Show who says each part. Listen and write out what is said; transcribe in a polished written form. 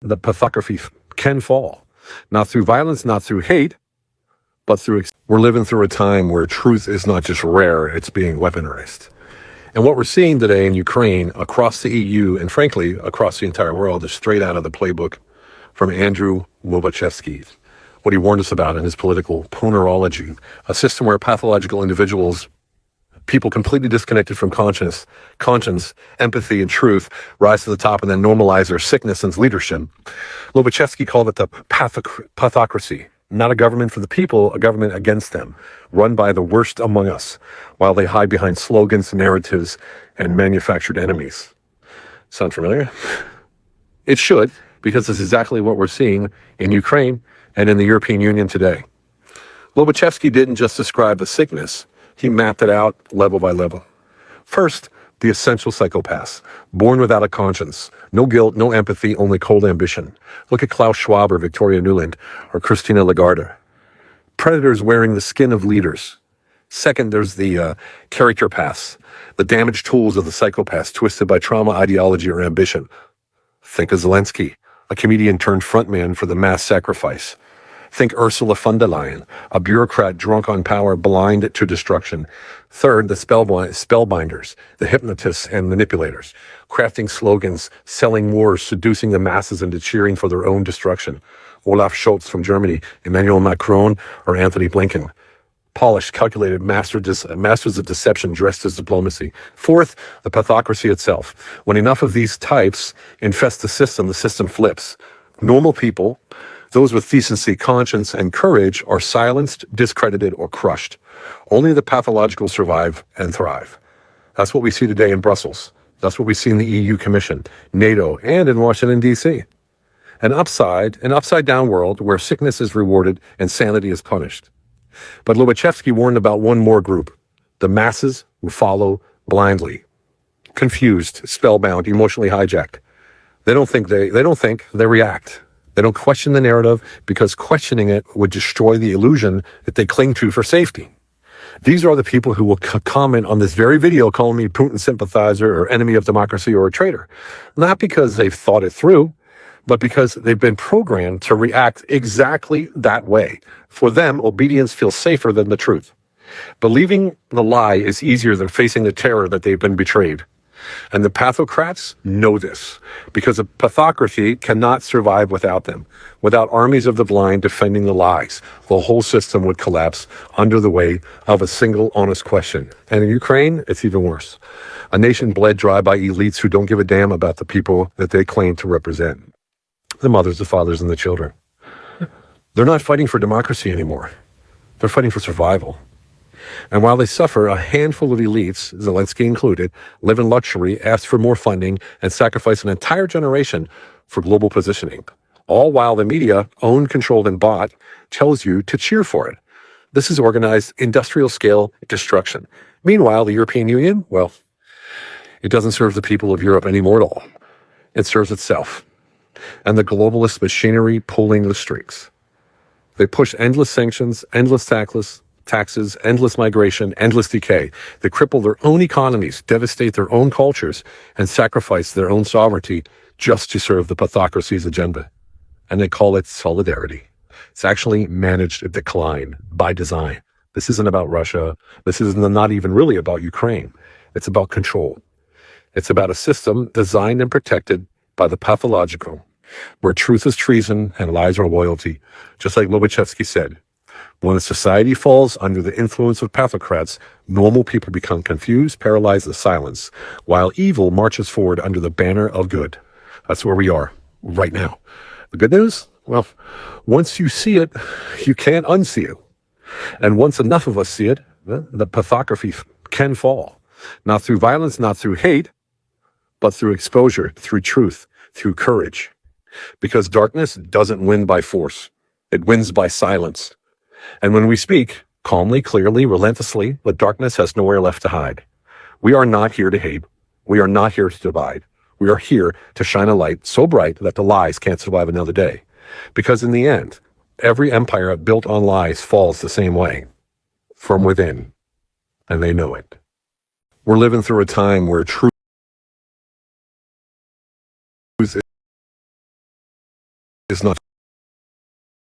Speaker 1: the pathography can fall. Not through violence, not through hate, but through... We're living through a time where truth is not just rare, it's being weaponized. And what we're seeing today in Ukraine, across the EU, and frankly, across the entire world, is straight out of the playbook from Andrew Lobachevsky, what he warned us about in his political ponerology, a system where pathological individuals, people completely disconnected from conscience, empathy, and truth, rise to the top and then normalize their sickness and leadership. Lobachevsky called it the pathocracy. Not a government for the people, a government against them, run by the worst among us, while they hide behind slogans, narratives, and manufactured enemies. Sound familiar? It should, because it's exactly what we're seeing in Ukraine and in the European Union today. Lobachevsky didn't just describe the sickness, he mapped it out level by level. First, the essential psychopaths, born without a conscience, no guilt, no empathy, only cold ambition. Look at Klaus Schwab or Victoria Nuland or Christina Lagarde. Predators wearing the skin of leaders. Second, there's the character paths, the damaged tools of the psychopaths twisted by trauma, ideology, or ambition. Think of Zelensky, a comedian turned frontman for the mass sacrifice. Think Ursula von der Leyen, a bureaucrat drunk on power, blind to destruction. Third, the spellbinders, the hypnotists and manipulators, crafting slogans, selling wars, seducing the masses into cheering for their own destruction. Olaf Scholz from Germany, Emmanuel Macron, or Anthony Blinken. Polished, calculated masters of deception dressed as diplomacy. Fourth, the pathocracy itself. When enough of these types infest the system flips. Normal people, those with decency, conscience, and courage, are silenced, discredited, or crushed. Only the pathological survive and thrive. That's what we see today in Brussels. That's what we see in the EU Commission, NATO, and in Washington, D.C. An upside-down world where sickness is rewarded and sanity is punished. But Lobachevsky warned about one more group, the masses who follow blindly, confused, spellbound, emotionally hijacked. They don't think, they react. They don't question the narrative because questioning it would destroy the illusion that they cling to for safety. These are the people who will comment on this very video calling me Putin sympathizer or enemy of democracy or a traitor. Not because they've thought it through, but because they've been programmed to react exactly that way. For them, obedience feels safer than the truth. Believing the lie is easier than facing the terror that they've been betrayed. And the pathocrats know this, because a pathocracy cannot survive without them. Without armies of the blind defending the lies, the whole system would collapse under the weight of a single honest question. And in Ukraine, it's even worse. A nation bled dry by elites who don't give a damn about the people that they claim to represent. The mothers, the fathers, and the children. They're not fighting for democracy anymore. They're fighting for survival. And while they suffer, a handful of elites, Zelensky included, live in luxury, ask for more funding, and sacrifice an entire generation for global positioning. All while the media, owned, controlled, and bought, tells you to cheer for it. This is organized industrial-scale destruction. Meanwhile, the European Union, well, it doesn't serve the people of Europe anymore at all. It serves itself and the globalist machinery pulling the strings. They push endless sanctions, endless taxes, endless migration, endless decay. They cripple their own economies, devastate their own cultures, and sacrifice their own sovereignty just to serve the pathocracy's agenda. And they call it solidarity. It's actually managed decline by design. This isn't about Russia. This is not even really about Ukraine. It's about control. It's about a system designed and protected by the pathological, where truth is treason and lies are loyalty. Just like Lobachevsky said, when a society falls under the influence of pathocrats, normal people become confused, paralyzed, and silenced, while evil marches forward under the banner of good. That's where we are right now. The good news? Well, once you see it, you can't unsee it. And once enough of us see it, the pathocracy can fall. Not through violence, not through hate, but through exposure, through truth, through courage. Because darkness doesn't win by force. It wins by silence. And when we speak, calmly, clearly, relentlessly, the darkness has nowhere left to hide. We are not here to hate. We are not here to divide. We are here to shine a light so bright that the lies can't survive another day. Because in the end, every empire built on lies falls the same way, from within, and they know it. We're living through a time where truth is not